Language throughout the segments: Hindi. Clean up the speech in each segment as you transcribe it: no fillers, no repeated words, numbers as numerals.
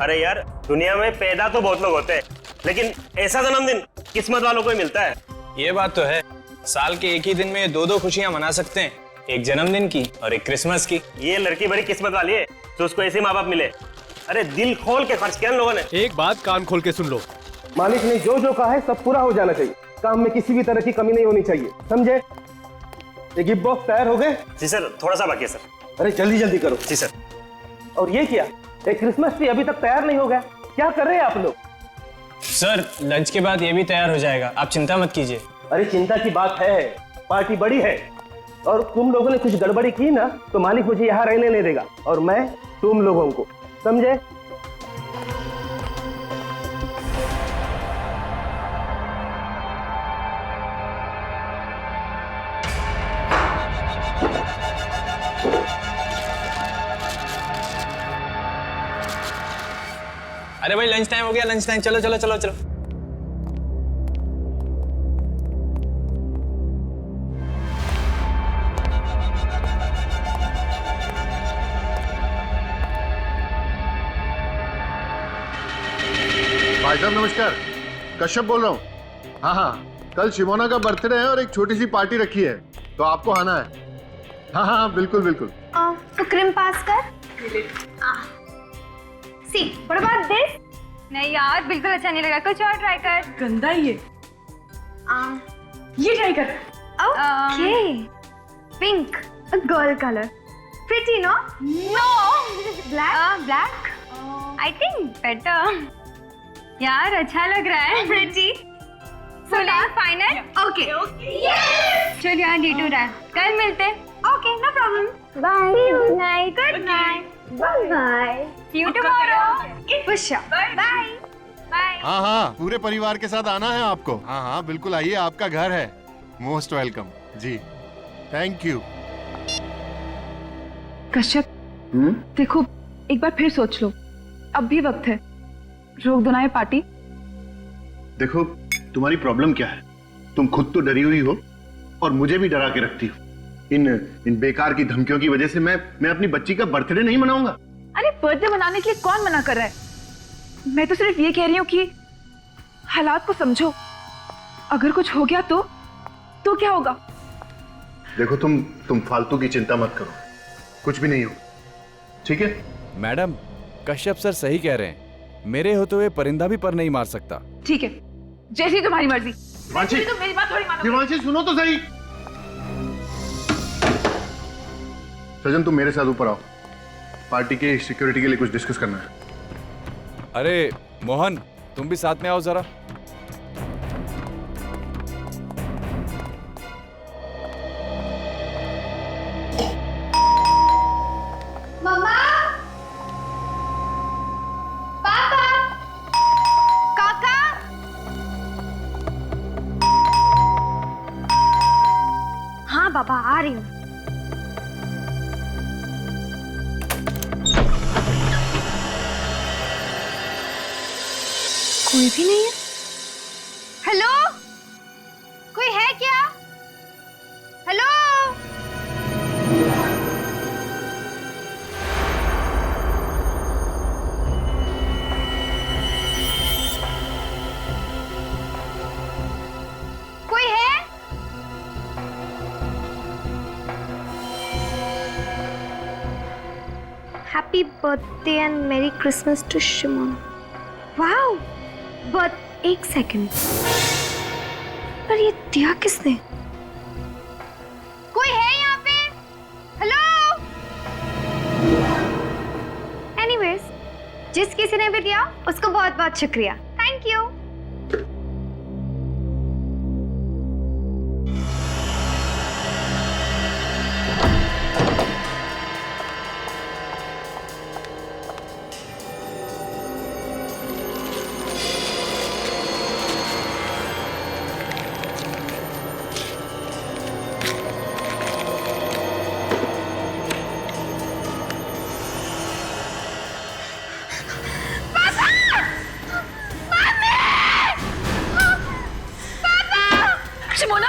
अरे यार, दुनिया में पैदा तो बहुत लोग होते हैं, लेकिन ऐसा जन्मदिन किस्मत वालों को ही मिलता है। ये बात तो है, साल के एक ही दिन में दो खुशियां मना सकते हैं, एक जन्मदिन की और एक क्रिसमस की। ये लड़की बड़ी किस्मत वाली है तो उसको ऐसे माँ बाप मिले। अरे दिल खोल के खर्च किया इन लोगों ने। एक बात कान खोल के सुन लो, मालिक ने जो जो कहा है सब पूरा हो जाना चाहिए। काम में किसी भी तरह की कमी नहीं होनी चाहिए, समझे? ये गिफ्ट बॉक्स तैयार हो गए? जी सर, थोड़ा सा बाकी है सर। अरे जल्दी जल्दी करो। जी सर। और ये क्या, एक क्रिसमस ट्री अभी तक तैयार नहीं हो गया? क्या कर रहे हैं आप लोग? सर लंच के बाद ये भी तैयार हो जाएगा, आप चिंता मत कीजिए। अरे चिंता की बात है, पार्टी बड़ी है और तुम लोगों ने कुछ गड़बड़ी की ना तो मालिक मुझे यहाँ रहने नहीं देगा और मैं तुम लोगों को, समझे? अरे भाई लंच टाइम हो गया, लंच टाइम, चलो चलो चलो चलो। भाई साहब नमस्कार, कश्यप बोल रहा हूँ। हाँ हाँ, कल शिमोना का बर्थडे है और एक छोटी सी पार्टी रखी है, तो आपको आना है। हाँ हाँ बिल्कुल बिल्कुल। तो क्रीम पास कर। सी, व्हाट अबाउट दिस? नहीं यार, बिल्कुल अच्छा नहीं लगा, कुछ और ट्राई कर। गंदा ही है। ये ट्राई कर। Okay, pink, a girl color. Pretty, no? No. Black? Black. I think better. यार अच्छा लग रहा है। Pretty. So now final. Okay. Yes. चल यार डे टू रहा, कल मिलते। Okay, no problem. Bye. Good night. Good night. Bye. See you tomorrow. For sure. Bye. Bye. हाँ हाँ, पूरे परिवार के साथ आना है आपको। हाँ हाँ बिल्कुल आइए, आपका घर है। मोस्ट वेलकम जी, थैंक यू। कश्यप, देखो एक बार फिर सोच लो, अब भी वक्त है, रोक दो ना ये पार्टी। देखो तुम्हारी प्रॉब्लम क्या है, तुम खुद तो डरी हुई हो और मुझे भी डरा के रखती हो। इन बेकार की धमकियों की वजह से मैं अपनी बच्ची का बर्थडे नहीं मनाऊंगा। अरे बर्थडे मनाने के लिए कौन मना कर रहा है? मैं तो सिर्फ ये कह रही हूँ कि हालात को समझो, अगर कुछ हो गया तो क्या होगा? देखो तुम फालतू की चिंता मत करो, कुछ भी नहीं हो, ठीक है? मैडम, कश्यप सर सही कह रहे हैं, मेरे होते हुए परिंदा भी पर नहीं मार सकता। ठीक है, जैसी तुम्हारी मर्जी। दिवांशी, तो मेरी बात थोड़ी मानो। दिवांशी सुनो तो सही। सजन तुम मेरे साथ ऊपर आओ, पार्टी की सिक्योरिटी के लिए कुछ डिस्कस करना है। अरे मोहन, तुम भी साथ में आओ जरा। मम्मा, पापा, काका। हाँ बाबा, आ रही हूँ। कोई भी नहीं है। हेलो, कोई है क्या? हेलो, कोई है? Happy birthday and merry Christmas to Shimona. Wow, but एक सेकंड, पर ये दिया किसने? कोई है यहाँ पे? हेलो? एनीवेज, जिस किसी ने भी दिया उसको बहुत बहुत शुक्रिया, थैंक यू। शिमोना,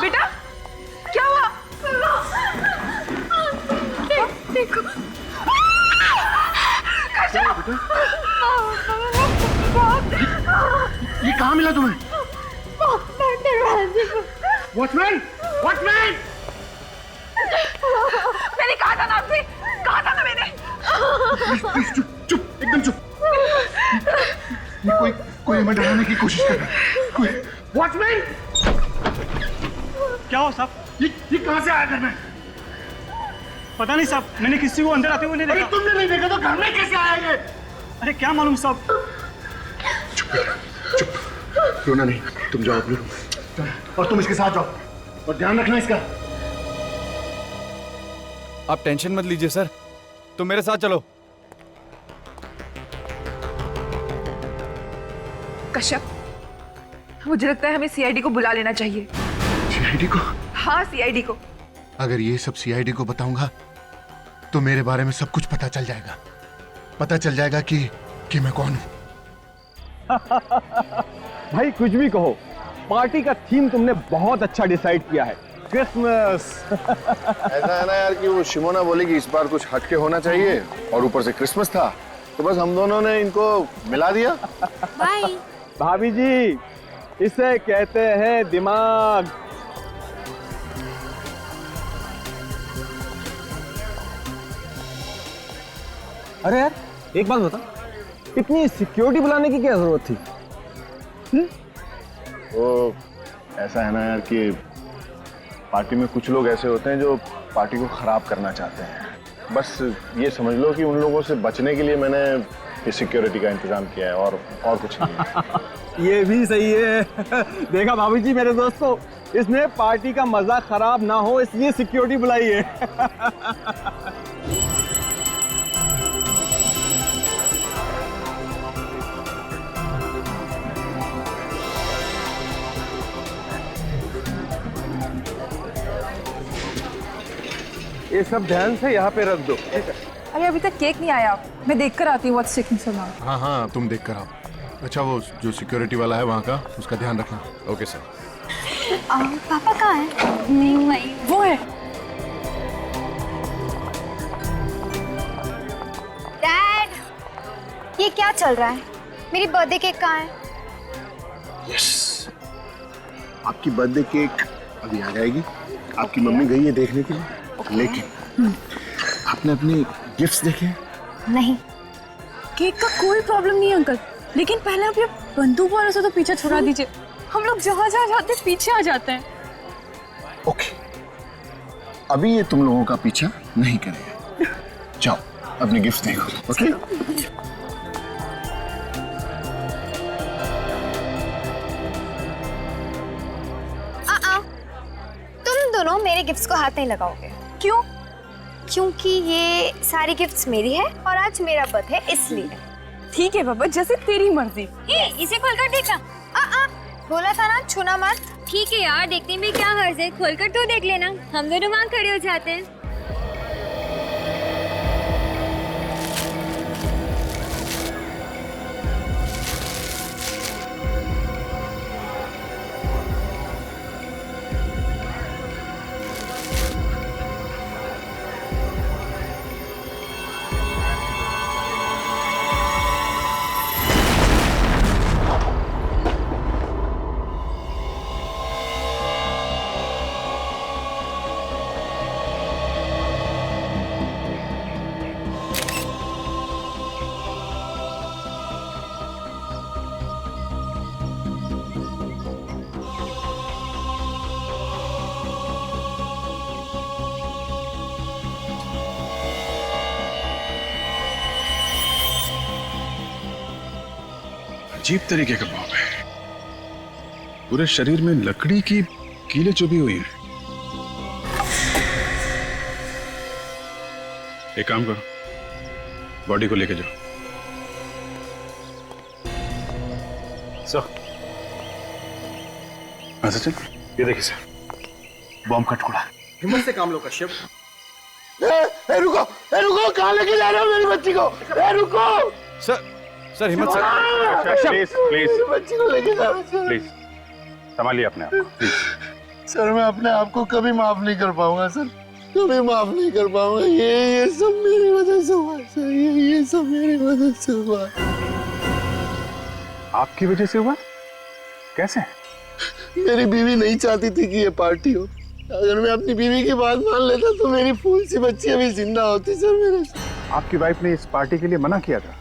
बेटा क्या हुआ? देखो, ये कहाँ मिला तुम्हें? वॉचमैन! वॉचमैन! मैंने कहा था ना आपसे, कहा था ना मैंने। चुप चुप एकदम चुप। ये कोई हमें डराने की कोशिश कर रहा है। कोई वॉचमैन! क्या हो साहब? ये कहाँ से आया घर में? पता नहीं साहब, मैंने किसी को अंदर आते हुए नहीं अरे देखा। तुमने नहीं देखा तो घर में कैसे आया ये? अरे क्या मालूम साहब। चुप रोना नहीं, तुम जाओ अपने रूम में और तुम इसके साथ जाओ और ध्यान रखना इसका। आप टेंशन मत लीजिए सर, तुम मेरे साथ चलो। कश्यप, मुझे लगता है हमें सीआईडी को बुला लेना चाहिए। सीआईडी को? हाँ, सीआईडी को। अगर ये सब सीआईडी को बताऊंगा तो मेरे बारे में सब कुछ पता चल जाएगा। पता चल जाएगा कि मैं कौन हूं। भाई कुछ भी कहो, पार्टी का थीम तुमने बहुत अच्छा डिसाइड किया है, क्रिसमस। ऐसा है ना यार कि वो शिमोना बोली कि इस बार कुछ हटके होना चाहिए और ऊपर से क्रिसमस था, तो बस हम दोनों ने इनको मिला दिया। बाय। भाभी जी, इसे कहते हैं दिमाग। अरे यार, एक बात बता, इतनी सिक्योरिटी बुलाने की क्या जरूरत थी? वो ऐसा है ना यार कि पार्टी में कुछ लोग ऐसे होते हैं जो पार्टी को खराब करना चाहते हैं। बस ये समझ लो कि उन लोगों से बचने के लिए मैंने ये सिक्योरिटी का इंतजाम किया है और कुछ नहीं। ये भी सही है। देखा भाभी जी मेरे दोस्तों, इसने पार्टी का मजा खराब ना हो इसलिए सिक्योरिटी बुलाई है। ये सब ध्यान से यहाँ पे रख दो। अरे अभी तक केक नहीं आया, मैं देख कर आती हूँ व्हाट्स टेकिंग सो लॉन्ग। हाँ तुम देख कर आओ। अच्छा वो जो सिक्योरिटी वाला है वहाँ का, उसका ध्यान रखना। Okay sir. पापा कहाँ है? वो है। डैड, ये क्या चल रहा है? मेरी बर्थडे केक कहाँ है? यस, आपकी बर्थडे केक अभी आ जाएगी। आपकी मम्मी गई है देखने के लिए। लेकिन आपने अपने गिफ्ट्स देखे? नहीं। केक का कोई प्रॉब्लम नहीं अंकल, लेकिन पहले आप ये बंदूक वालों से तो पीछे छुड़ा दीजिए। हम लोग जहाँ जहाँ जाते पीछे आ जाते हैं। ओके, अभी ये तुम लोगों का पीछा नहीं करेगा। जाओ अपने गिफ्ट देखो। ओके तुम दोनों मेरे गिफ्ट्स को हाथ नहीं लगाओगे। क्यों? क्योंकि ये सारी गिफ्ट्स मेरी है और आज मेरा बर्थडे है इसलिए। ठीक है बाबा, जैसे तेरी मर्जी। इसे खोलकर देखा। बोला था ना छूना मत। ठीक है यार, देखने में क्या हर्ज है, खोलकर तो देख लेना। हम दोनों वहाँ खड़े हो जाते हैं। अजीब तरीके का बॉम्ब है, पूरे शरीर में लकड़ी की कीलें चुभी हुई हैं। एक काम करो, बॉडी को लेके जाओ। सचिन, ये देखिए सर, बॉम्ब का टुकड़ा। हिम्मत से काम लो कश्यप। रुको कहाँ लेके जा रहे हो मेरी बच्ची को? रुको सर हिम्मत से। प्लीज बच्ची को लेके जा रहे हो। प्लीज संभालिए अपने आप को, प्लीज। सर मैं अपने आप को कभी माफ नहीं कर पाऊंगा सर, कभी माफ नहीं कर पाऊंगा। ये सब मेरी वजह से हुआ सर, ये सब मेरी वजह से हुआ। आपकी वजह से हुआ? कैसे? मेरी बीवी नहीं चाहती थी कि ये पार्टी हो। अगर मैं अपनी बीवी की बात मान लेता तो मेरी फूल सी बच्ची अभी जिंदा होती सर मेरे। आपकी वाइफ ने इस पार्टी के लिए मना किया था?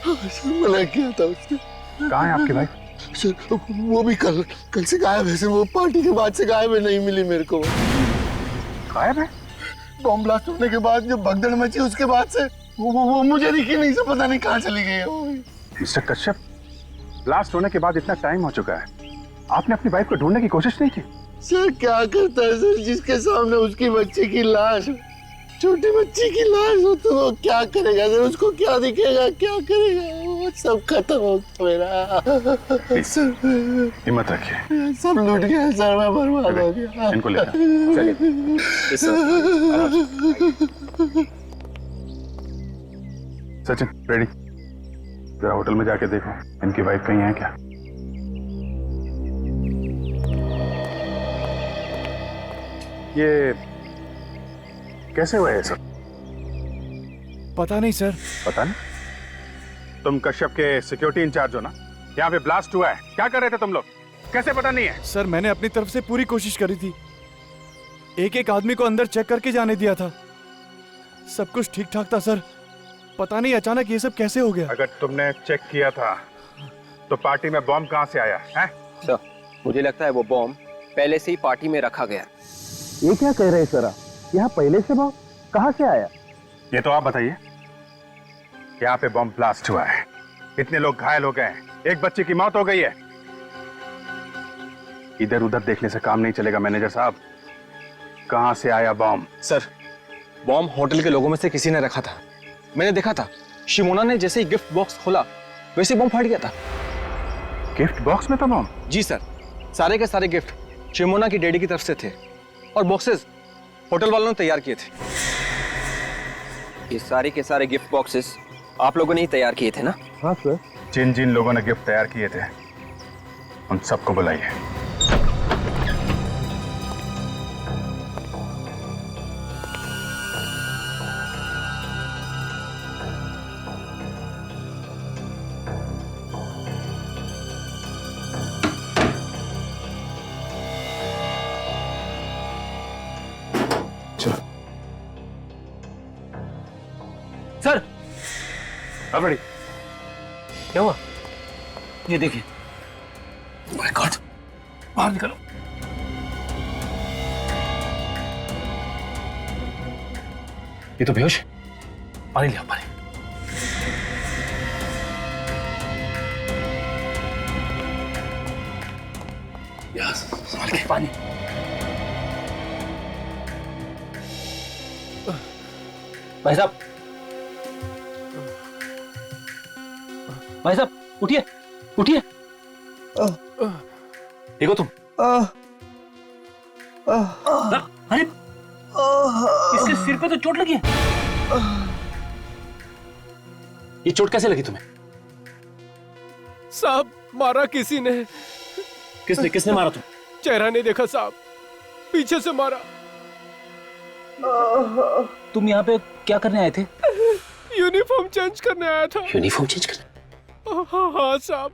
मना किया था उसने। कहाँ है आपकी वाइफ? सर वो भी कल से गायब है सर। वो पार्टी के बाद से गायब है, नहीं मिली मेरे को। गायब है? बॉम्ब ब्लास्ट होने के बाद जो भगदड़ मची उसके बाद से वो मुझे दिखी नहीं सर। पता नहीं कहाँ चली गई है वो। मिस्टर कश्यप, ब्लास्ट होने के बाद इतना टाइम हो चुका है, आपने अपनी वाइफ को ढूंढने की कोशिश नहीं की? सर क्या करता है सर, जिसके सामने उसकी बच्ची की लाश, छोटी बच्ची की लाश हो तो वो क्या करेगा सर? उसको क्या दिखेगा, क्या करेगा? वो सब खत्म हो मेरा। सर हिम्मत रखिए। सब लूट गया सर, मैं बर्बाद हो गया। इनको ले सचिन, रेडी? जरा होटल में जाके देखो इनकी वाइफ कहीं है क्या। ये कैसे हुआ है सब? पता नहीं सर। पता नहीं? तुम कश्यप के सिक्योरिटी इंचार्ज हो ना? यहाँ पे ब्लास्ट हुआ है, क्या कर रहे थे तुम लोग? कैसे पता नहीं है? सर मैंने अपनी तरफ से पूरी कोशिश करी थी, एक एक आदमी को अंदर चेक करके जाने दिया था, सब कुछ ठीक ठाक था सर। पता नहीं अचानक ये सब कैसे हो गया। अगर तुमने चेक किया था तो पार्टी में बॉम्ब कहाँ से आया है? सर मुझे लगता है वो बॉम्ब पहले से ही पार्टी में रखा गया। ये क्या कह रहे हैं सर आप? यहाँ पहले से बॉम्ब कहाँ से आया? ये तो आप बताइए। यहाँ पे बॉम्ब ब्लास्ट हुआ है, इतने लोग घायल हो गए, एक बच्चे की मौत हो गई है। इधर उधर देखने से काम नहीं चलेगा मैनेजर साहब। कहाँ से आया बॉम्ब? सर बॉम्ब होटल के लोगों में से किसी ने रखा था, मैंने देखा था। शिमोना ने जैसे ही गिफ्ट बॉक्स खोला वैसे बॉम्ब फट गया था। गिफ्ट बॉक्स में था बॉम्ब? जी सर, सारे के सारे गिफ्ट शिमोना की डैडी की तरफ से थे और बॉक्सेस होटल वालों ने तैयार किए थे। ये सारे के सारे गिफ्ट बॉक्सेस आप लोगों ने ही तैयार किए थे ना? हाँ सर। जिन जिन लोगों ने गिफ्ट तैयार किए थे उन सबको बुलाइए। सर अब रेडी? क्या हुआ? ये देखिए। माय गॉड, बाहर निकलो। ये तो बेहोश है। पानी लिया, पानी। संभाल के। पानी। भाई साहब, भाई साहब उठिए, उठिए। देखो तुम। अरे इसके सिर पे तो चोट लगी है। ये चोट कैसे लगी तुम्हें? साहब मारा किसी ने। किसने मारा तुम? चेहरा नहीं देखा साहब, पीछे से मारा। तुम यहाँ पे क्या करने आए थे? यूनिफॉर्म चेंज करने आया था। यूनिफॉर्म चेंज करने? हाँ साहब।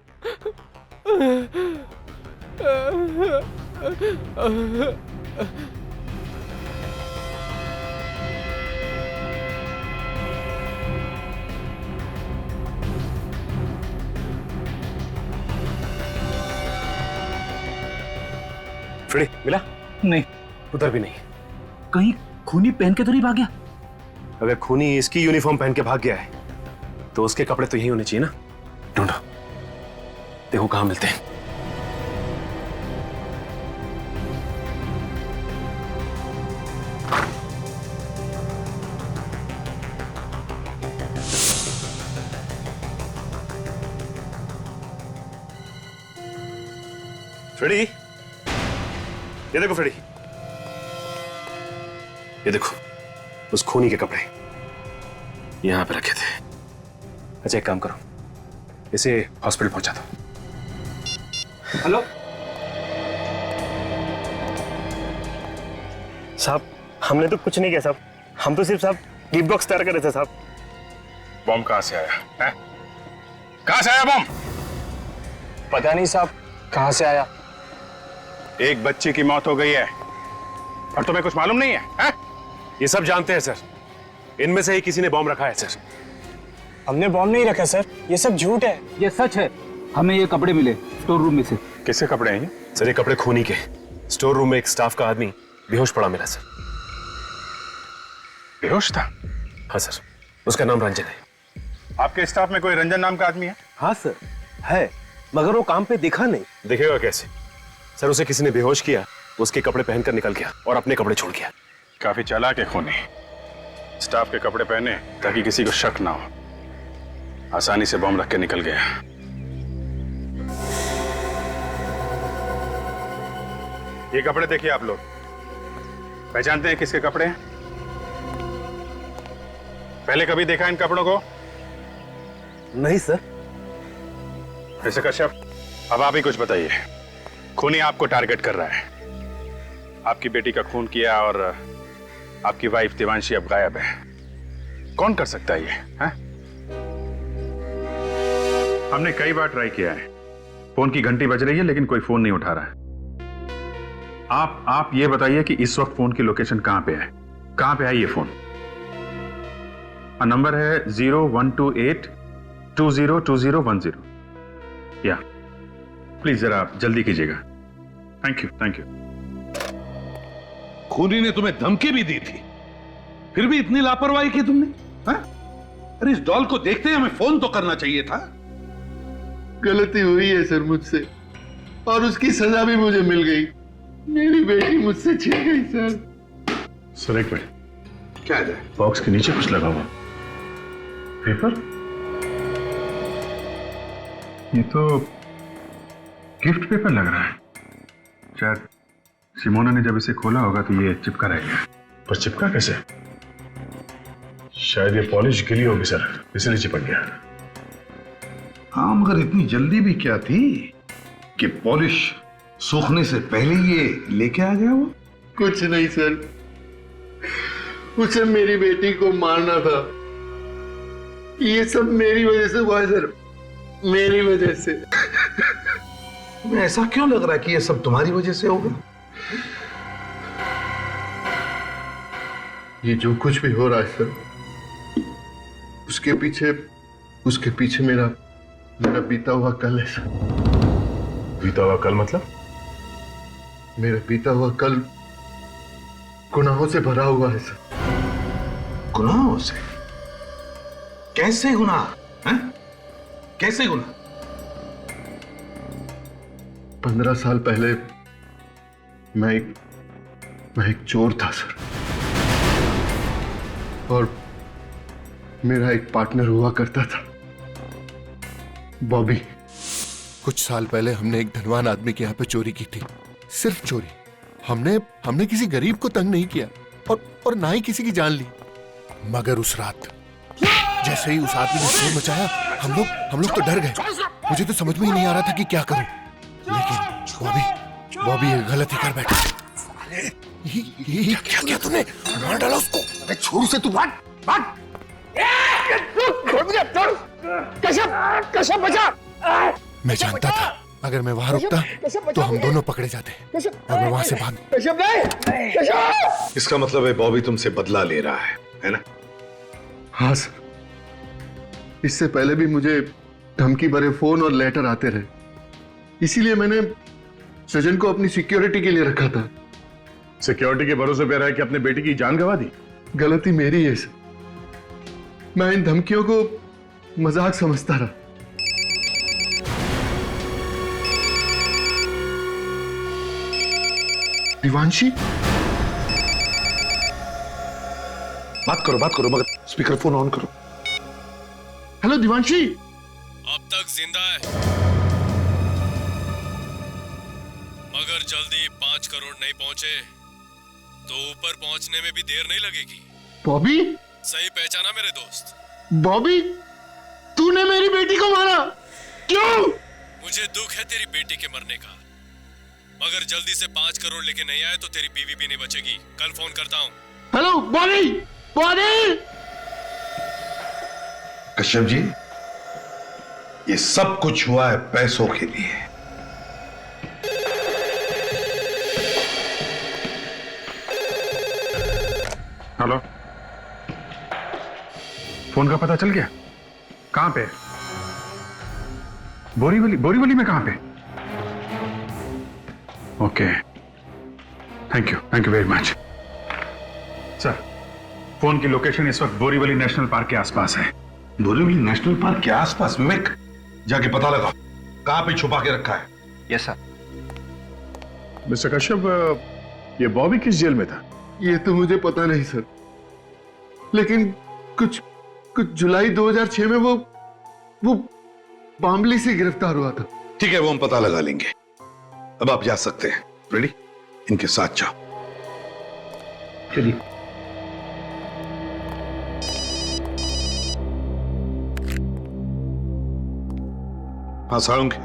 फ्रेडी मिला? नहीं, उधर भी नहीं। कहीं खूनी पहन के तो नहीं भाग गया? अगर खूनी इसकी यूनिफॉर्म पहन के भाग गया है तो उसके कपड़े तो यही होने चाहिए ना। ढूंढो, देखो कहां मिलते हैं। फ्रेडी, ये देखो फ्रेडी, ये देखो उस खूनी के कपड़े यहां पे रखे थे। अच्छा एक काम करो, इसे हॉस्पिटल पहुंचा दो। हेलो साहब, हमने तो कुछ नहीं किया साहब, हम तो सिर्फ साहब गिफ्ट बॉक्स तैयार कर रहे थे साहब। बॉम्ब कहां से आया है? कहां से आया बॉम्ब? पता नहीं साहब कहां से आया। एक बच्चे की मौत हो गई है और तुम्हें कुछ मालूम नहीं है, है? ये सब जानते हैं सर, इनमें से ही किसी ने बॉम्ब रखा है सर। हमने बॉम्ब नहीं रखा सर, ये सब झूठ है। ये सच है, हमें ये कपड़े मिले स्टोर रूम में से। किसके कपड़े हैं ये? सर ये कपड़े खूनी के। स्टोर रूम में एक स्टाफ का आदमी बेहोश पड़ा मिला सर। बेहोश था? हाँ सर, उसका नाम रंजन है। आपके स्टाफ में कोई रंजन नाम का आदमी है? हाँ सर है, मगर वो काम पे दिखा नहीं। दिखेगा कैसे सर, उसे किसी ने बेहोश किया, उसके कपड़े पहनकर निकल गया और अपने कपड़े छोड़ गया। काफी चालाक है खूनी। स्टाफ के कपड़े पहने ताकि किसी को शक ना हो, आसानी से बम रख के निकल गया। ये कपड़े देखिए आप लोग, पहचानते हैं किसके कपड़े हैं? पहले कभी देखा इन कपड़ों को? नहीं सर। मिस्टर कश्यप, अब आप ही कुछ बताइए। खूनी आपको टारगेट कर रहा है, आपकी बेटी का खून किया और आपकी वाइफ देवांशी अब गायब है। कौन कर सकता है ये, हैं? हमने कई बार ट्राई किया है, फोन की घंटी बज रही है लेकिन कोई फोन नहीं उठा रहा है। आप ये बताइए कि इस वक्त फोन की लोकेशन कहां पे है? कहां पे है ये फोन? नंबर है 0128202010। या प्लीज जरा आप जल्दी कीजिएगा। Thank you, thank you. खूनी ने तुम्हें धमकी भी दी थी, फिर भी इतनी लापरवाही की तुमने, हाँ? अरे इस डॉल को देखते ही हमें फोन तो करना चाहिए था। गलती हुई है सर मुझसे, और उसकी सजा भी मुझे मिल गई। मेरी बेटी मुझसे छिन गई सर। सर एक मिनट, क्या है बॉक्स के नीचे कुछ लगा हुआ पेपर? ये तो गिफ्ट पेपर लग रहा है। शायद सिमोना ने जब इसे खोला होगा तो ये चिपका रहेगा। पर चिपका कैसे? शायद ये पॉलिश गिली होगी सर, इसलिए चिपक गया। हाँ, मगर इतनी जल्दी भी क्या थी कि पॉलिश सूखने से पहले ये लेके आ गया वो? कुछ नहीं सर, उसे मेरी बेटी को मारना था। ये सब मेरी वजह से हुआ है सर, मेरी वजह से। तुम्हें ऐसा क्यों लग रहा है कि ये सब तुम्हारी वजह से होगा? ये जो कुछ भी हो रहा है सर, उसके पीछे मेरा बीता हुआ कल है सर। बीता हुआ कल मतलब? मेरा बीता हुआ कल गुनाहों से भरा हुआ है सर। गुनाहों से? कैसे गुनाह? कैसे गुनाह? 15 साल पहले मैं एक चोर था सर, और मेरा एक पार्टनर हुआ करता था, बॉबी। कुछ साल पहले हमने एक धनवान आदमी के यहाँ पे चोरी की थी, सिर्फ चोरी। हमने किसी गरीब को तंग नहीं किया और ना ही किसी की जान ली। मगर उस रात जैसे ही उस आदमी ने शोर मचाया, हम लोग तो डर गए। मुझे तो समझ में ही नहीं आ रहा था कि क्या करूं। लेकिन बॉबी ये गलती कर बैठा। ये क्या किया तूने? मार डाला उसको। अरे छोड़ उसे, तू भाग। कश्यप बचा। मैं जानता था अगर मैं वहां रुकता तो हम दोनों पकड़े जाते, और मैं वहां से भाग। इसका मतलब है बॉबी तुमसे बदला ले रहा है ना? हाँ सर, इससे पहले भी मुझे धमकी भरे फोन और लेटर आते रहे, इसीलिए मैंने सजन को अपनी सिक्योरिटी के लिए रखा था। सिक्योरिटी के भरोसे पे रहा है कि अपने बेटी की जान गंवा दी? गलती मेरी है सर, मैं इन धमकियों को मजाक समझता रहा। दिवांशी, बात करो, मगर स्पीकर फोन ऑन करो। हेलो दिवांशी। अब तक जिंदा है, मगर जल्दी 5 करोड़ नहीं पहुंचे तो ऊपर पहुंचने में भी देर नहीं लगेगी। बॉबी? सही पहचाना मेरे दोस्त? बॉबी, तूने मेरी बेटी को मारा, क्यों? मुझे दुख है तेरी बेटी के मरने का, मगर जल्दी से 5 करोड़ लेके नहीं आए तो तेरी बीवी भी नहीं बचेगी। कल फोन करता हूं। हेलो बॉबी। कश्यप जी, ये सब कुछ हुआ है पैसों के लिए। हेलो, फोन का पता चल गया? कहां पे? बोरीवली में कहां पे? Okay, thank you very much. Sir, phone की लोकेशन इस वक्त बोरीवली नेशनल पार्क के आसपास है। बोरीवली नेशनल पार्क के आसपास? विवेक, जाके पता लगा कहां पे छुपा के रखा है। Yes sir. मिस्टर कश्यप, ये बॉबी किस जेल में था? ये तो मुझे पता नहीं सर, लेकिन कुछ जुलाई 2006 में वो बामली से गिरफ्तार हुआ था। ठीक है, वो हम पता लगा लेंगे। अब आप जा सकते हैं। रेडी? इनके साथ जाओ। चलिए। हाँ साळुंखे,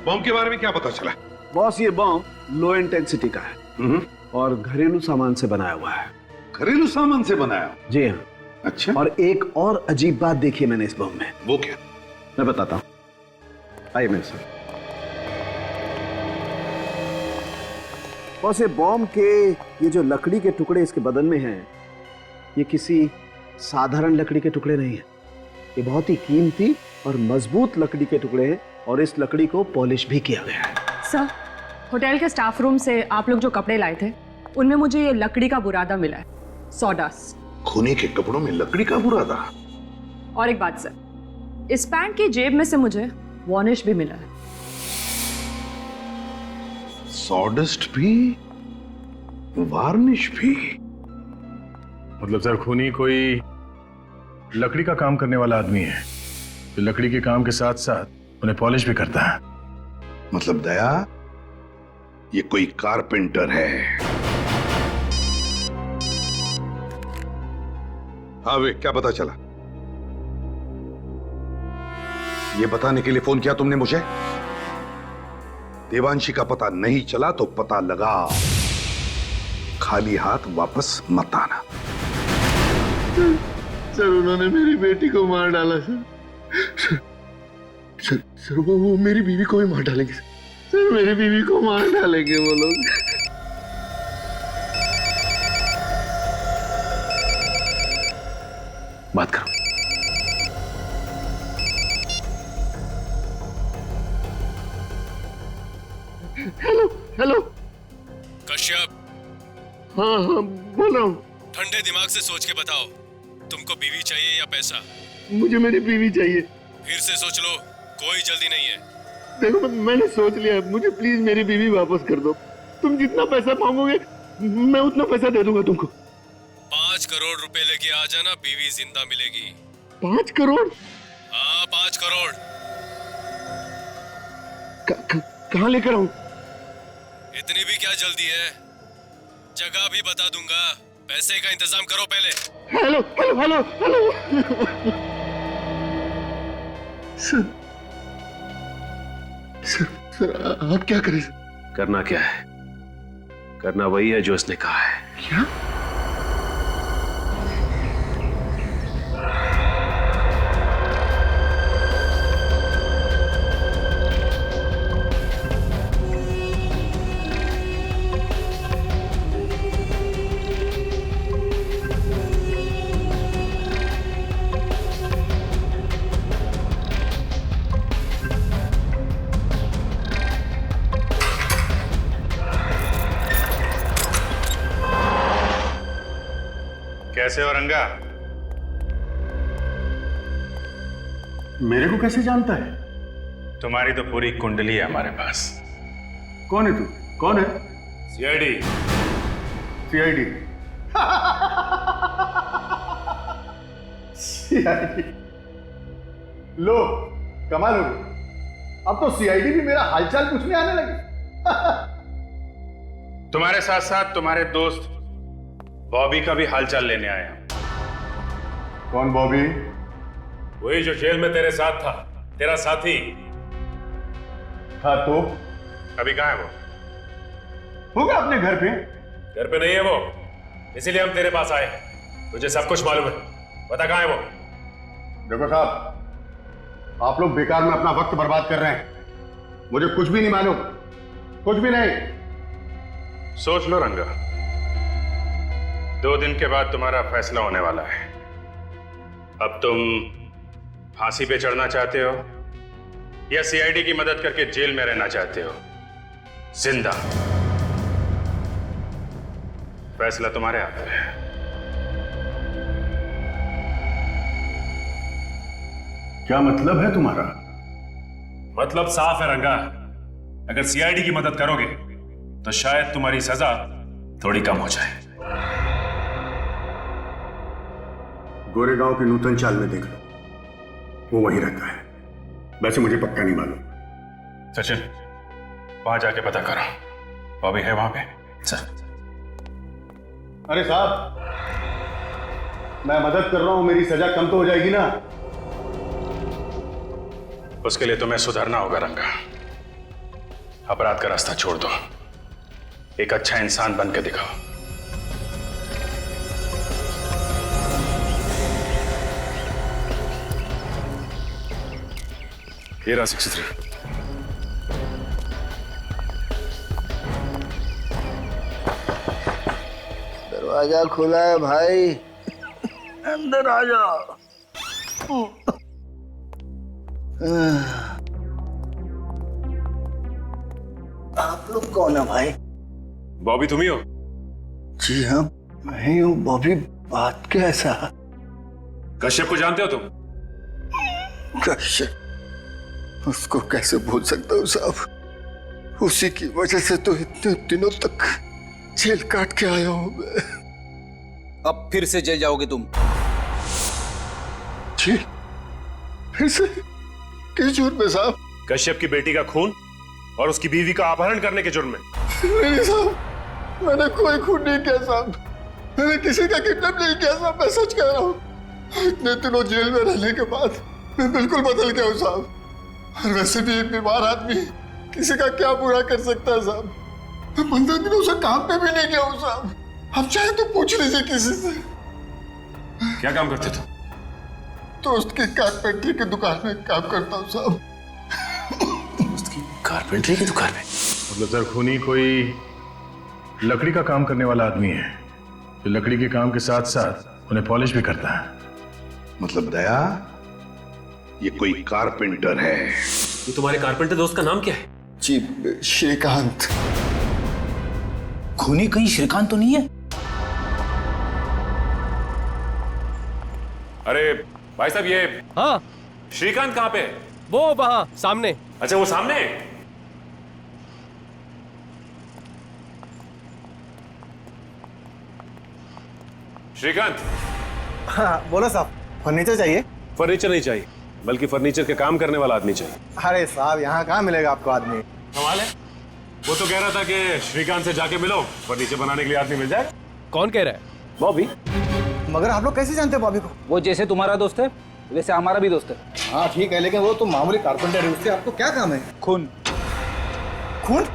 बम के बारे में क्या पता चला? बॉस, ये बम लो इंटेंसिटी का है और घरेलू सामान से बनाया हुआ है। घरेलू सामान से बनाया? जी हाँ। अच्छा। और एक और अजीब बात देखी मैंने इस बम में। वो क्या? मैं बताता हूँ, आइए मेरे साथ। बॉस, ये बम के ये जो लकड़ी के टुकड़े इसके बदन में हैं, ये किसी साधारण लकड़ी के टुकड़े नहीं है। ये बहुत ही कीमती और मजबूत लकड़ी के टुकड़े हैं और इस लकड़ी को पॉलिश भी किया गया है। सर, होटल के स्टाफ रूम से आप लोग जो कपड़े लाए थे उनमें मुझे ये लकड़ी का बुरादा मिला है, सॉडास्ट। खूनी के कपड़ों में लकड़ी का बुरादा? और एक बात सर, इस पैंट की जेब में से मुझे वार्निश भी मिला है। सॉडस्ट भी, वार्निश भी? मतलब सर, खूनी कोई लकड़ी का काम करने वाला आदमी है जो लकड़ी के काम के साथ साथ उन्हें पॉलिश भी करता है। मतलब दया, ये कोई कारपेंटर है। हाँ वे, क्या पता चला? ये बताने के लिए फोन किया तुमने मुझे? देवांशी का पता नहीं चला तो पता लगा। खाली हाथ वापस मत आना। सर, उन्होंने मेरी बेटी को मार डाला सर। सर, वो मेरी बीवी को भी मार डालेंगे सर। मेरी बीवी को मार डालेंगे वो लोग। बात करो। हेलो कश्यप। हाँ, बोल रहा हूँ। ठंडे दिमाग से सोच के बताओ, तुमको बीवी चाहिए या पैसा? मुझे मेरी बीवी चाहिए। फिर से सोच लो, कोई जल्दी नहीं है। देखो, मैंने सोच लिया, मुझे प्लीज मेरी बीवी वापस कर दो। तुम जितना पैसा मांगोगे मैं उतना पैसा दे दूंगा तुमको। 5 करोड़ रुपए लेके आ जाना, बीवी जिंदा मिलेगी। 5 करोड़? हाँ, 5 करोड़। कहाँ लेकर आऊं? इतनी भी क्या जल्दी है? जगह भी बता दूंगा, पैसे का इंतजाम करो पहले। Hello hello hello hello. Sir, आप क्या करें? करना क्या है? करना वही है जो उसने कहा है। क्या? कैसे हो रंगा? मेरे को कैसे जानता है? तुम्हारी तो पूरी कुंडली है हमारे पास। कौन है तू? कौन है? सीआईडी। सीआईडी? सीआईडी? लो, कमाल हो गई। अब तो सीआईडी भी मेरा हालचाल पूछने आने लगी। तुम्हारे साथ साथ तुम्हारे दोस्त बॉबी का भी हालचाल लेने आया। कौन बॉबी? वही जो जेल में तेरे साथ था, तेरा साथी था। तो अभी कहाँ है वो? होगा अपने घर पे। घर पे नहीं है वो, इसीलिए हम तेरे पास आए हैं। तुझे सब कुछ मालूम है, बता कहाँ है वो? देखो साहब, आप लोग बेकार में अपना वक्त बर्बाद कर रहे हैं। मुझे कुछ भी नहीं मालूम, कुछ भी नहीं। सोच लो रंगा, 2 दिन के बाद तुम्हारा फैसला होने वाला है। अब तुम फांसी पे चढ़ना चाहते हो या सीआईडी की मदद करके जेल में रहना चाहते हो जिंदा? फैसला तुम्हारे हाथ में है। क्या मतलब है तुम्हारा? मतलब साफ है रंगा, अगर सीआईडी की मदद करोगे तो शायद तुम्हारी सजा थोड़ी कम हो जाए। गोरेगांव के नूतन चाल में देख लो, वो वहीं रहता है। वैसे मुझे पक्का नहीं मालूम। सचिन, वहां जाके पता करो, बॉबी है वहां पे? सर। अरे साहब, मैं मदद कर रहा हूं, मेरी सजा कम तो हो जाएगी ना? उसके लिए तुम्हें सुधरना होगा रंगा। अपराध का रास्ता छोड़ दो, एक अच्छा इंसान बन के दिखाओ। ये रहा 63। दरवाजा खुला है भाई, अंदर आ जाओ। आप लोग कौन है भाई? बॉबी तुम ही हो? जी हाँ, मैं ही हूँ। बॉबी, बात कैसा? कश्यप को जानते हो तुम? कश्यप? उसको कैसे भूल सकता हूँ साहब, उसी की वजह से तो इतने दिनों तक जेल काट के आया हूँ मैं। अब फिर से जेल जाओगे तुम? जी, फिर से? किस जुर्म में साहब? कश्यप की बेटी का खून और उसकी बीवी का अपहरण करने के जुर्म में। नहीं साहब, मैंने कोई खून नहीं किया साहब, मैंने किसी का किडनैप नहीं किया साहब, मैं सच कह रहा हूँ। इतने दिनों जेल में रहने के बाद मैं बिल्कुल बदल गया हूँ साहब। और वैसे भी एक बीमार आदमी किसी का क्या बुरा कर सकता है साहब। मैं 15 दिनों से काम पे भी नहीं गया हूँ साहब। अब चाहे तो पूछ लीजिए किसी से। क्या काम करते तुम? दोस्त की कारपेंटरी की दुकान में काम करता हूँ साहब। दोस्त की कारपेंटरी की दुकान में? मतलब सर, खूनी कोई लकड़ी का काम करने वाला आदमी है जो लकड़ी के काम के साथ साथ उन्हें पॉलिश भी करता है। मतलब दया, ये कोई कारपेंटर है। ये तुम्हारे कारपेंटर दोस्त का नाम क्या है? जी, श्रीकांत। खूनी कहीं श्रीकांत तो नहीं है? अरे भाई साहब, ये हाँ, श्रीकांत कहाँ पे? वो वहां सामने। अच्छा, वो सामने? श्रीकांत। हाँ बोलो साहब, फर्नीचर चाहिए? फर्नीचर नहीं चाहिए, बल्कि फर्नीचर के काम करने वाला आदमी चाहिए। अरे साहब, यहाँ कहाँ मिलेगा आपको आदमी? कमाल है, वो तो कह रहा था कि श्रीकांत से जाके मिलो, फर्नीचर बनाने के लिए आदमी मिल जाए। कौन कह रहा है? बॉबी। मगर आप लोग कैसे जानते हैं बॉबी को? वो जैसे तुम्हारा दोस्त है वैसे हमारा भी दोस्त है। हाँ ठीक है, लेकिन वो तो मामूली कारपेंटर है, उससे आपको क्या काम है? खून। खून?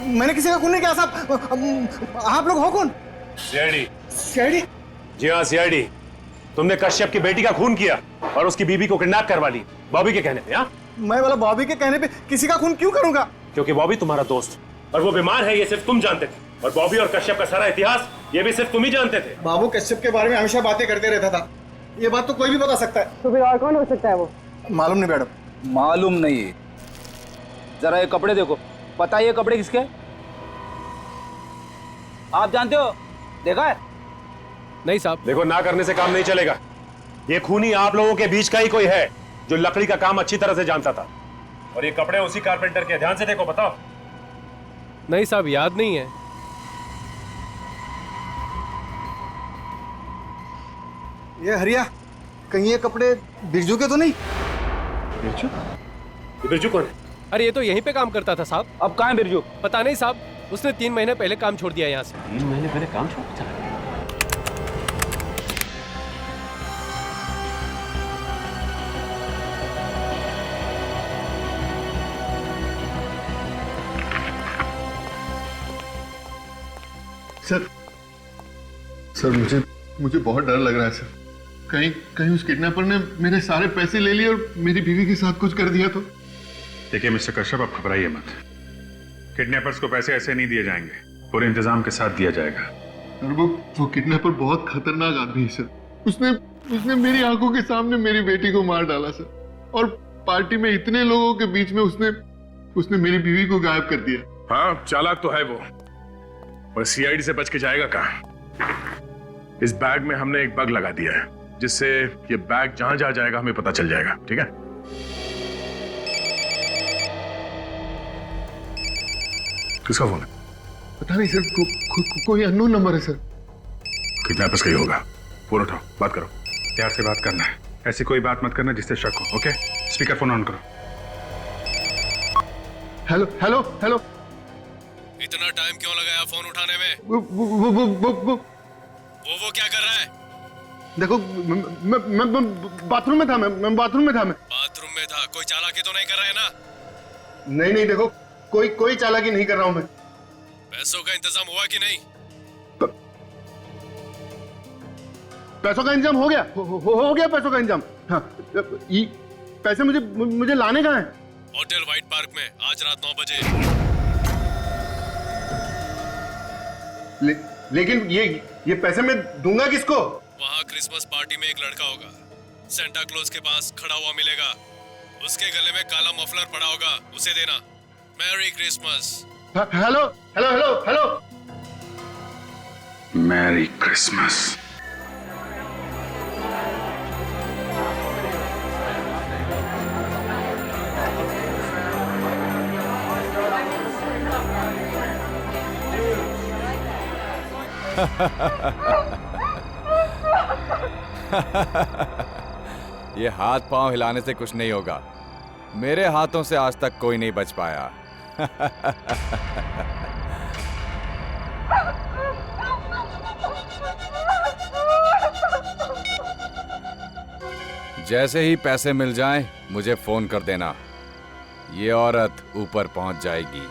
मैंने किसी का खून नहीं किया साहब। आप लोग हो कौन? सीआईडी। सीआईडी? जी हाँ, सीआईडी। तुमने कश्यप की बेटी का खून किया और उसकी बीवी को किडनैप करवा ली बॉबी के कहने पे। हाँ, मैं बोला बॉबी के कहने पे किसी का खून क्यों करूंगा? क्योंकि बॉबी तुम्हारा दोस्त और वो बीमार है, ये सिर्फ तुम जानते थे। और बॉबी और कश्यप का सारा इतिहास ये भी सिर्फ तुम ही जानते थे। बाबू कश्यप के बारे में हमेशा बातें करते रहता था, ये बात तो कोई भी बता सकता है। तो फिर और कौन हो सकता है वो? मालूम नहीं मैडम। मालूम नहीं? जरा ये कपड़े देखो, पता है ये कपड़े किसके? आप जानते हो? देखा है? नहीं साहब। देखो, ना करने से काम नहीं चलेगा। ये खूनी आप लोगों के बीच का ही कोई है जो लकड़ी का काम अच्छी तरह से जानता था। और ये कपड़े उसी कारपेंटर के। ध्यान से देखो, बताओ। नहीं साहब, याद नहीं है। ये हरिया, कहीं ये कपड़े बिरजू के तो नहीं? बिरजू? बिरजू कौन है? अरे ये तो यहीं पे काम करता था साहब। अब कहाँ है बिरजू? पता नहीं साहब, उसने 3 महीने पहले काम छोड़ दिया यहाँ से। 3 महीने पहले काम छोड़ दिया? सर मुझे बहुत डर लग रहा है सर। कहीं उस किडनैपर ने मेरे सारे पैसे ले लिए और मेरी बीवी के साथ कुछ कर दिया तो। देखिए मिस्टर कश्यप, आप घबराइए मत। किडनैपर्स को पैसे ऐसे नहीं दिए जाएंगे, पूरे इंतजाम के साथ दिया जाएगा। और वो किडनैपर बहुत खतरनाक आदमी है सर। उसने मेरी आंखों के सामने मेरी बेटी को मार डाला सर। और पार्टी में इतने लोगों के बीच में उसने मेरी बीवी को गायब कर दिया। हाँ, चालाक तो है वो, और सीआईडी से बच के जाएगा कहाँ? इस बैग में हमने एक बग लगा दिया है, जिससे ये बैग जहां जहां जाएगा हमें पता चल जाएगा। ठीक है? किसका फोन है? पता नहीं सर, कोई अननोन नंबर है सर। किडनैपर्स का ही होगा। फोन उठाओ, बात करो। प्यार से बात करना है, ऐसी कोई बात मत करना जिससे शक हो। ओके? स्पीकर फोन ऑन करो। Hello hello hello. इतना टाइम क्यों लगाया फोन उठाने में? वो क्या कर रहा है? देखो, मैं बाथरूम में था। मैं बाथरूम में था। बाथरूम में था? कोई चालाकी तो नहीं कर रहा है ना? नहीं, देखो, कोई चालाकी नहीं कर रहा हूं मैं। पैसों का इंतजाम हुआ कि नहीं? पैसों का इंतजाम हो गया। हो गया पैसों का इंतजाम। हाँ, पैसे मुझे लाने कहाँ हैं? होटल व्हाइट पार्क में आज रात 9 बजे। लेकिन ये पैसे मैं दूंगा किसको? वहाँ क्रिसमस पार्टी में एक लड़का होगा, सेंटा क्लॉज के पास खड़ा हुआ मिलेगा। उसके गले में काला मफलर पड़ा होगा, उसे देना। Merry Christmas. Hello hello hello hello. Merry Christmas. ये हाथ पांव हिलाने से कुछ नहीं होगा। मेरे हाथों से आज तक कोई नहीं बच पाया। जैसे ही पैसे मिल जाएं, मुझे फोन कर देना। ये औरत ऊपर पहुंच जाएगी।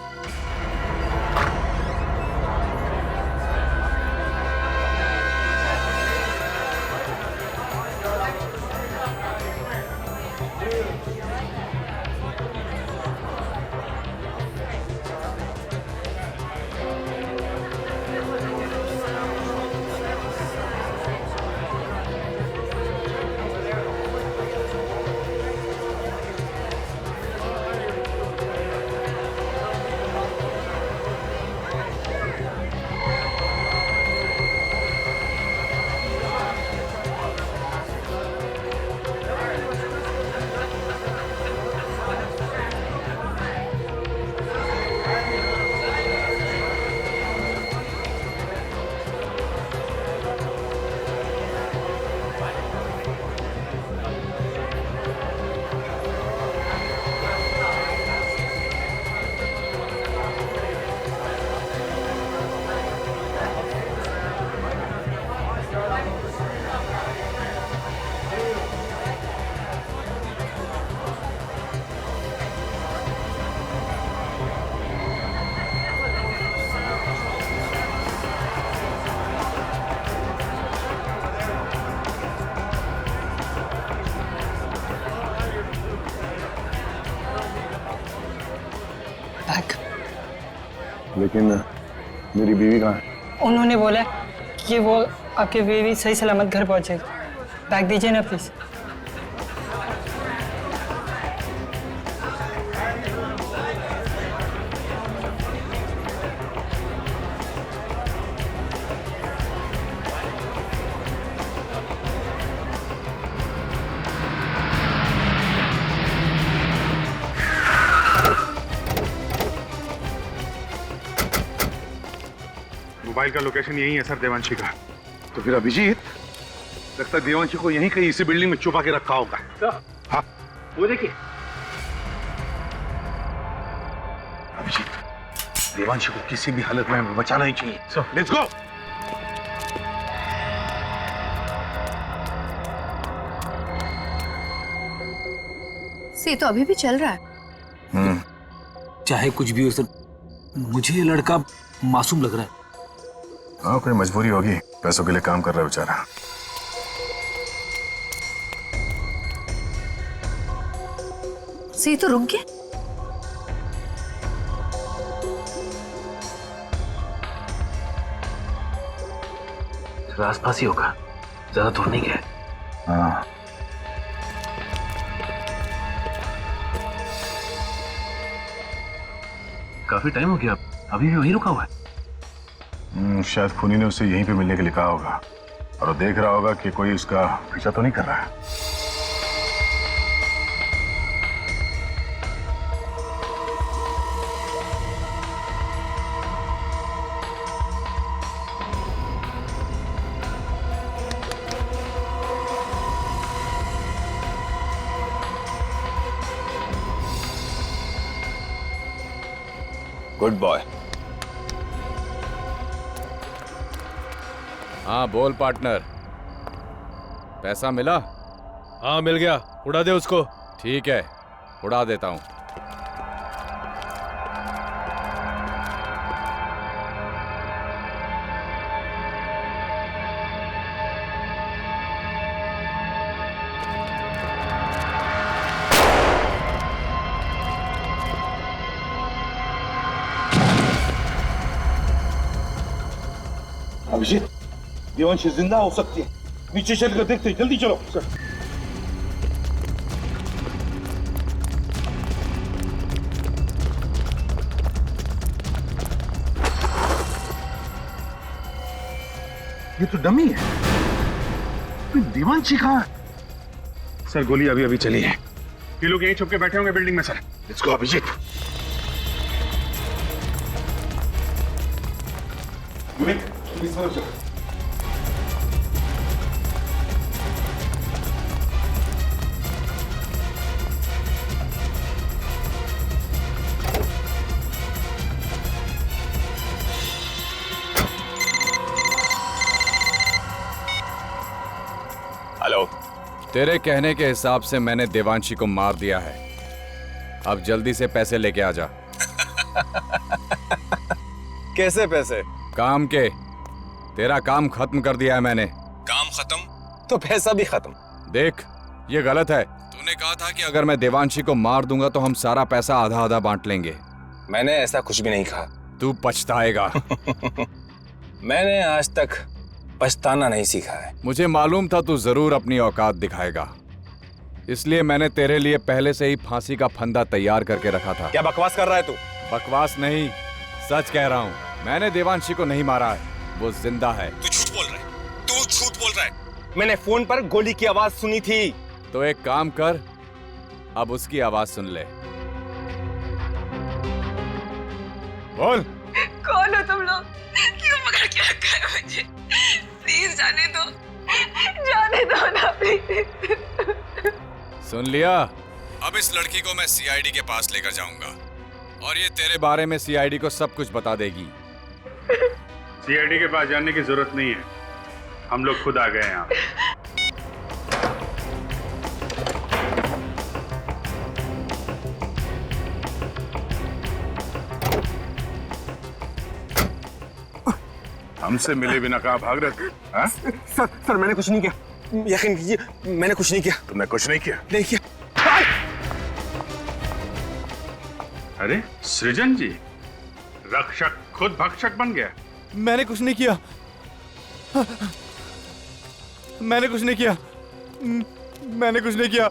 लेकिन मेरी बीवी कहाँ है? उन्होंने बोला कि वो आपकी बीवी सही सलामत घर पहुंचेगी। बैग दीजिए ना प्लीज। मोबाइल का लोकेशन यही है सर, देवांशी का। तो फिर अभिजीत, लगता है देवांशी को यहीं कहीं इसी बिल्डिंग में छुपा के रखा होगा। हाँ, वो देखिए अभिजीत, देवांशी को किसी भी हालत में बचाना ही चाहिए। सर लेट्स गो। से तो अभी भी चल रहा है। चाहे कुछ भी हो सर, मुझे ये लड़का मासूम लग रहा है। हाँ, कोई मजबूरी होगी, पैसों के लिए काम कर रहा है बेचारा। से तो रुक गया। आसपास ही होगा, ज्यादा दूर नहीं गया। हाँ, काफी टाइम हो गया, अभी भी वहीं रुका हुआ है। शायद खूनी ने उसे यहीं पे मिलने के लिए कहा होगा और वो देख रहा होगा कि कोई उसका पीछा तो नहीं कर रहा है। Good boy. हाँ बोल पार्टनर, पैसा मिला? हाँ मिल गया, उड़ा दे उसको। ठीक है, उड़ा देता हूँ। अभिजीत, देवांशी जिंदा हो सकती है, नीचे चल कर देखते, जल्दी चलो। सर ये तो डमी है, देवांशी कहाँ है? सर गोली अभी अभी चली है, ये लोग यहीं छुप के बैठे होंगे बिल्डिंग में। Sir let's go Abhijeet. Hello. तेरे कहने के हिसाब से मैंने देवांशी को मार दिया है। अब जल्दी से पैसे लेके आ जा। कैसे पैसे? काम के। तेरा काम खत्म कर दिया है मैंने। काम खत्म तो पैसा भी खत्म। देख, ये गलत है। तूने कहा था कि अगर मैं देवांशी को मार दूंगा तो हम सारा पैसा आधा आधा बांट लेंगे। मैंने ऐसा कुछ भी नहीं कहा। तू पछताएगा। मैंने आज तक पछताना नहीं सीखा है। मुझे मालूम था तू जरूर अपनी औकात दिखाएगा, इसलिए मैंने तेरे लिए पहले से ही फांसी का फंदा तैयार करके रखा था। क्या बकवास कर रहा है तू? बकवास नहीं, सच कह रहा हूँ। मैंने देवांशी को नहीं मारा है, वो जिंदा है। तू झूठ बोल रहा है, तू झूठ बोल रहा है। मैंने फोन पर गोली की आवाज सुनी थी। तो एक काम कर, अब उसकी आवाज सुन ले। बोल। कौन हो तुम लोग? क्यों पकड़ के रखा है मुझे? प्लीज जाने दो, जाने दो ना प्लीज। सुन लिया? अब इस लड़की को मैं सीआईडी के पास लेकर जाऊंगा और ये तेरे बारे में सीआईडी को सब कुछ बता देगी। सीआईडी के पास जाने की जरूरत नहीं है, हम लोग खुद आ गए यहाँ। हमसे मिले बिना कहाँ भाग रहे थे? हाँ? सर मैंने कुछ नहीं किया, यकीन कीजिए मैंने कुछ नहीं किया। तुमने कुछ नहीं किया? नहीं किया। अरे सृजन जी, रक्षक खुद भक्षक बन गया। मैंने कुछ नहीं किया, मैंने कुछ नहीं किया, मैंने कुछ नहीं किया,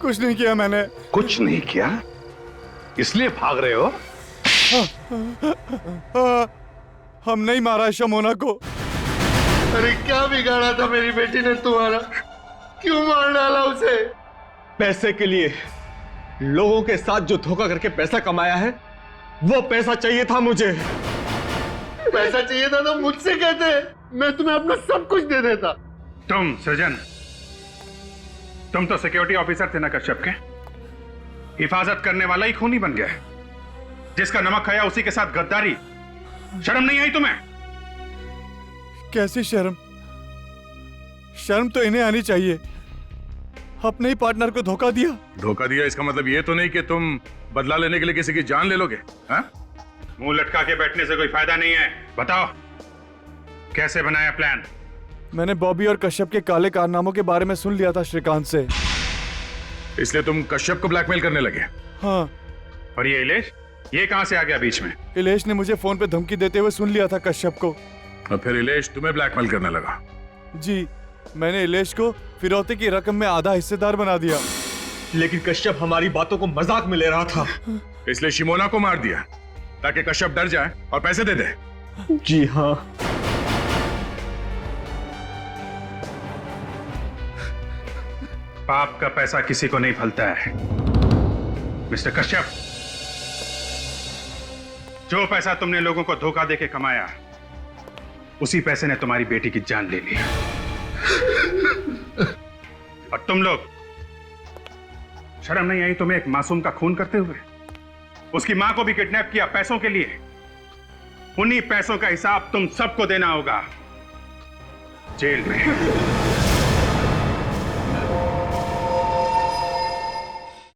कुछ नहीं किया मैंने। कुछ नहीं किया इसलिए भाग रहे हो? हम नहीं मारा शमोना को। अरे क्या बिगाड़ा था मेरी बेटी ने तुम्हारा? क्यों मार डाला उसे? पैसे के लिए लोगों के साथ जो धोखा करके पैसा कमाया है, वो पैसा चाहिए था मुझे। पैसा चाहिए था तो मुझसे कहते, मैं तुम्हें अपना सब कुछ दे देता। तुम सृजन, तुम तो सिक्योरिटी ऑफिसर थे ना कश्यप के, हिफाजत करने वाला ही खूनी बन गया। जिसका नमक खाया उसी के साथ गद्दारी, शर्म नहीं आई तुम्हें? कैसी शर्म? शर्म तो इन्हें आनी चाहिए, अपने ही पार्टनर को धोखा दिया। धोखा दिया इसका मतलब ये तो नहीं कि तुम बदला लेने के लिए किसी की जान ले लोगे? हाँ? मुंह लटका के बैठने से कोई फायदा नहीं है। बताओ कैसे बनाया प्लान? मैंने बॉबी और कश्यप के काले कारनामों के बारे में सुन लिया था श्रीकांत से। इसलिए तुम कश्यप को ब्लैकमेल करने लगे? हाँ। और ये इलेश, ये कहां से आ गया बीच में? इलेश ने मुझे फोन पे धमकी देते हुए सुन लिया था कश्यप को। और फिर इलेश तुम्हें ब्लैकमेल करने लगा? जी, मैंने इलेश को फिरौती की रकम में आधा हिस्सेदार बना दिया। लेकिन कश्यप हमारी बातों को मजाक में ले रहा था। इसलिए शिमोना को मार दिया ताकि कश्यप डर जाए और पैसे दे दे। जी हाँ। पाप का पैसा किसी को नहीं फलता है मिस्टर कश्यप। जो पैसा तुमने लोगों को धोखा देके कमाया, उसी पैसे ने तुम्हारी बेटी की जान ले ली। और तुम लोग, शर्म नहीं आई तुम्हें एक मासूम का खून करते हुए? उसकी मां को भी किडनैप किया पैसों के लिए। उन्हीं पैसों का हिसाब तुम सबको देना होगा जेल में।